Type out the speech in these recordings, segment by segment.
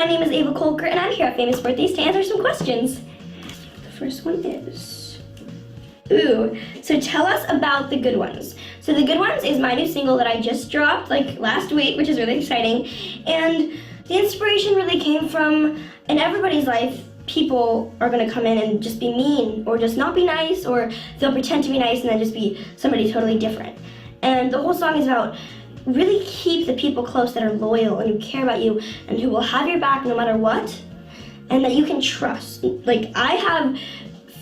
My name is Ava Kolker, and I'm here at Famous Birthdays to answer some questions. The first one is, so tell us about The Good Ones. So The Good Ones is my new single that I just dropped like last week, which is really exciting. And the inspiration really came from, in everybody's life, people are gonna come in and just be mean, or just not be nice, or they'll pretend to be nice and then just be somebody totally different. And the whole song is about really keep the people close that are loyal and who care about you and who will have your back no matter what, and that you can trust. Like, I have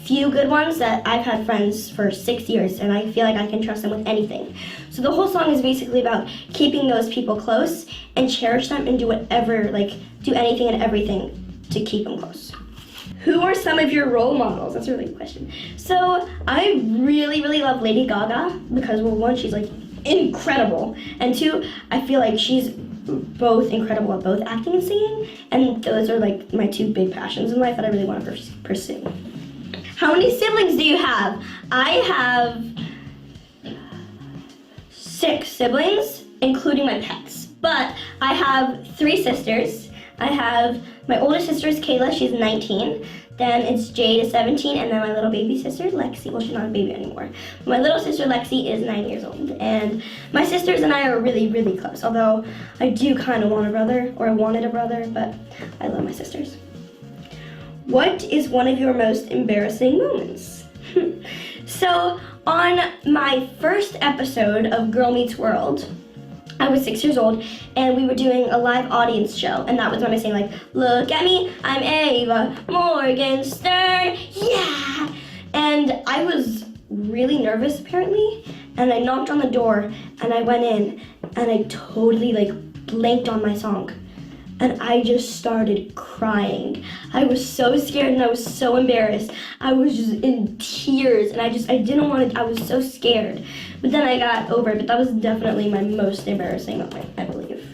few good ones that I've had friends for 6 years, and I feel like I can trust them with anything. So the whole song is basically about keeping those people close and cherish them and do whatever, like do anything and everything to keep them close. Who are some of your role models? That's a really good question. So I really, really love Lady Gaga because, well, one, she's like incredible, and two, I feel like she's both incredible at both acting and singing, and those are like my two big passions in life that I really want to pursue. How many siblings do you have? I have 6 siblings, including my pets, but I have 3 sisters. I have, my oldest sister is Kayla, she's 19. Then it's Jade is 17, and then my little baby sister, Lexi. Well, she's not a baby anymore. My little sister, Lexi, is 9 years old. And my sisters and I are really, really close, although I do kind of want a brother, or I wanted a brother, but I love my sisters. What is one of your most embarrassing moments? So, on my first episode of Girl Meets World, I was 6 years old, and we were doing a live audience show, and that was when I sang like, "Look at me, I'm Ava Morgenstern, yeah!" And I was really nervous apparently, and I knocked on the door, and I went in, and I totally like blanked on my song, and I just started crying. I was so scared and I was so embarrassed. I was just in tears, and I didn't want to, I was so scared. But then I got over it, but that was definitely my most embarrassing moment, I believe.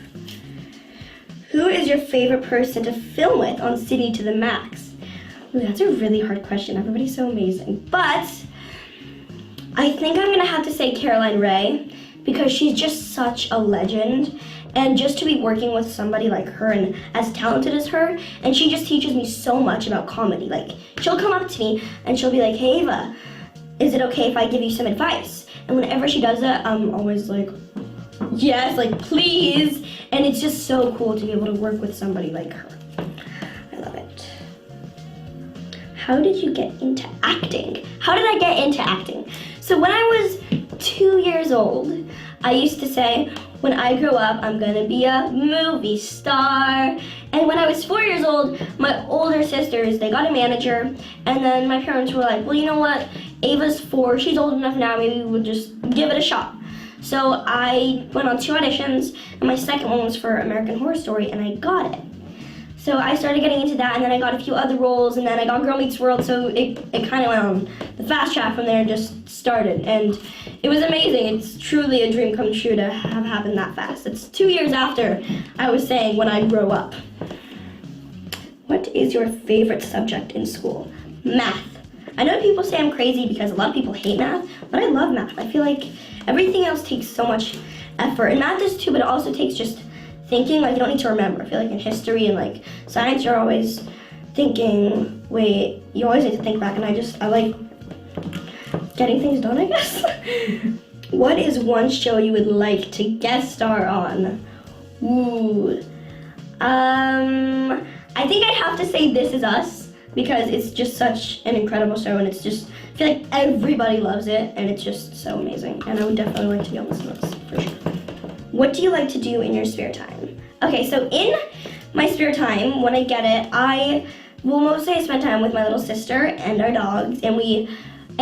Who is your favorite person to film with on City to the Max? Ooh, that's a really hard question. Everybody's so amazing. But I think I'm gonna have to say Caroline Rhea, because she's just such a legend. And just to be working with somebody like her and as talented as her, and she just teaches me so much about comedy. Like, she'll come up to me and she'll be like, "Hey Ava, is it okay if I give you some advice?" And whenever she does that, I'm always like, yes, like please. And it's just so cool to be able to work with somebody like her. I love it. How did you get into acting? How did I get into acting? So when I was 2 years old, I used to say, when I grow up, I'm gonna be a movie star. And when I was 4 years old, my older sisters, they got a manager, and then my parents were like, well, you know what? Ava's 4, she's old enough now, maybe we'll just give it a shot. So I went on 2 auditions, and my second one was for American Horror Story, and I got it. So I started getting into that, and then I got a few other roles, and then I got Girl Meets World, so it kind of went on the fast track from there and just started. And it was amazing. It's truly a dream come true to have happened that fast. It's 2 years after I was saying when I grow up. What is your favorite subject in school? Math. I know people say I'm crazy because a lot of people hate math, but I love math. I feel like everything else takes so much effort, and math does too, but it also takes just thinking. Like, you don't need to remember. I feel like in history and like science, you're always thinking, wait, you always need to think back, and I like getting things done, I guess. What is one show you would like to guest star on? Ooh. I think I'd have to say This Is Us, because it's just such an incredible show, and it's just, I feel like everybody loves it, and it's just so amazing. And I would definitely like to be on This Is Us, for sure. What do you like to do in your spare time? Okay, so in my spare time, when I get it, I will mostly spend time with my little sister and our dogs, and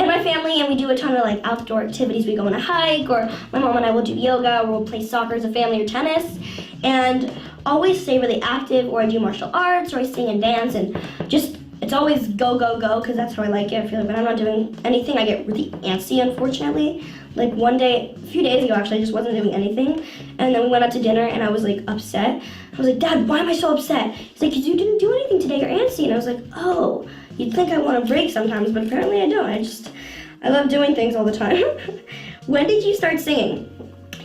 my family, and we do a ton of like outdoor activities. We go on a hike, or my mom and I will do yoga, or we'll play soccer as a family, or tennis, and always stay really active, or I do martial arts, or I sing and dance, and just, it's always go, go, go, because that's how I like it. I feel like when I'm not doing anything, I get really antsy, unfortunately. Like one day, a few days ago actually, I just wasn't doing anything, and then we went out to dinner, and I was like upset. I was like, "Dad, why am I so upset?" He's like, "'Cause you didn't do anything today, you're antsy." And I was like, oh, you'd think I want a break sometimes, but apparently I don't. I love doing things all the time. When did you start singing?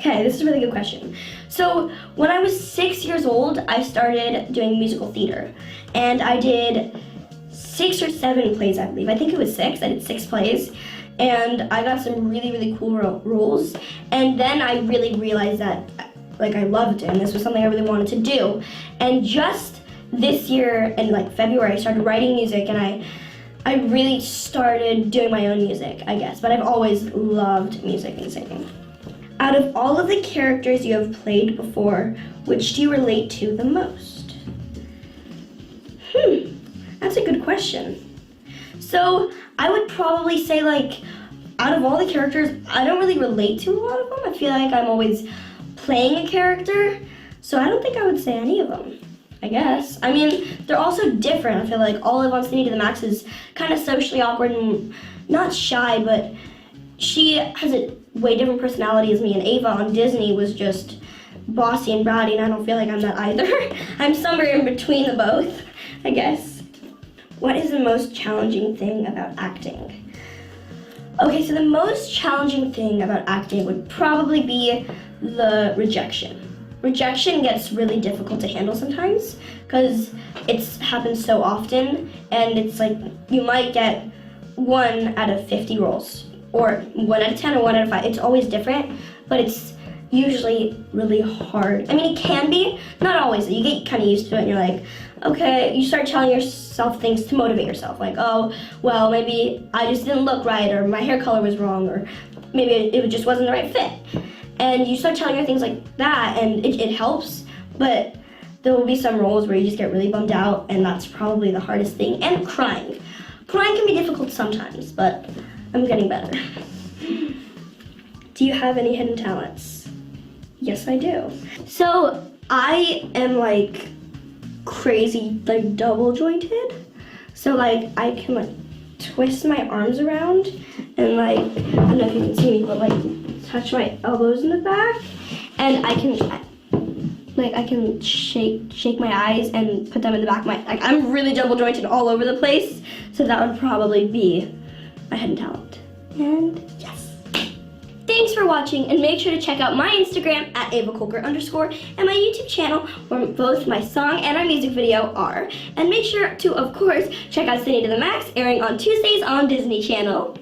Okay, this is a really good question. So when I was 6 years old, I started doing musical theater, and I did 6 or 7 plays, I believe. I think it was 6. I did 6 plays, and I got some really, really cool roles. And then I really realized that, like, I loved it, and this was something I really wanted to do. And just this year in like February, I started writing music, and I really started doing my own music, I guess. But I've always loved music and singing. Out of all of the characters you have played before, which do you relate to the most? That's a good question. So I would probably say, like, out of all the characters, I don't really relate to a lot of them. I feel like I'm always playing a character, so I don't think I would say any of them, I guess. I mean, they're also different. I feel like Olive on Skinny to the Max is kind of socially awkward and not shy, but she has a way different personality as me, and Ava on Disney was just bossy and bratty, and I don't feel like I'm that either. I'm somewhere in between the both, I guess. What is the most challenging thing about acting? Okay, so the most challenging thing about acting would probably be the rejection. Rejection gets really difficult to handle sometimes because it happens so often, and it's like you might get 1 out of 50 roles, or 1 out of 10 or 1 out of 5. It's always different, but it's usually really hard. I mean, it can be, not always. You get kind of used to it and you're like, okay, you start telling yourself things to motivate yourself. Like, oh, well, maybe I just didn't look right, or my hair color was wrong, or maybe it just wasn't the right fit. And you start telling her things like that, and it helps, but there will be some roles where you just get really bummed out, and that's probably the hardest thing. And crying. Crying can be difficult sometimes, but I'm getting better. Do you have any hidden talents? Yes, I do. So I am like crazy, like double jointed. So like I can like twist my arms around and like, I don't know if you can see me, but like touch my elbows in the back, and I can shake my eyes and put them in the back of my, like, I'm really double jointed all over the place, so that would probably be my hidden talent. And yes. Thanks for watching, and make sure to check out my Instagram at Ava Kolker _ and my YouTube channel where both my song and our music video are. And make sure to, of course, check out Skinny to the Max, airing on Tuesdays on Disney Channel.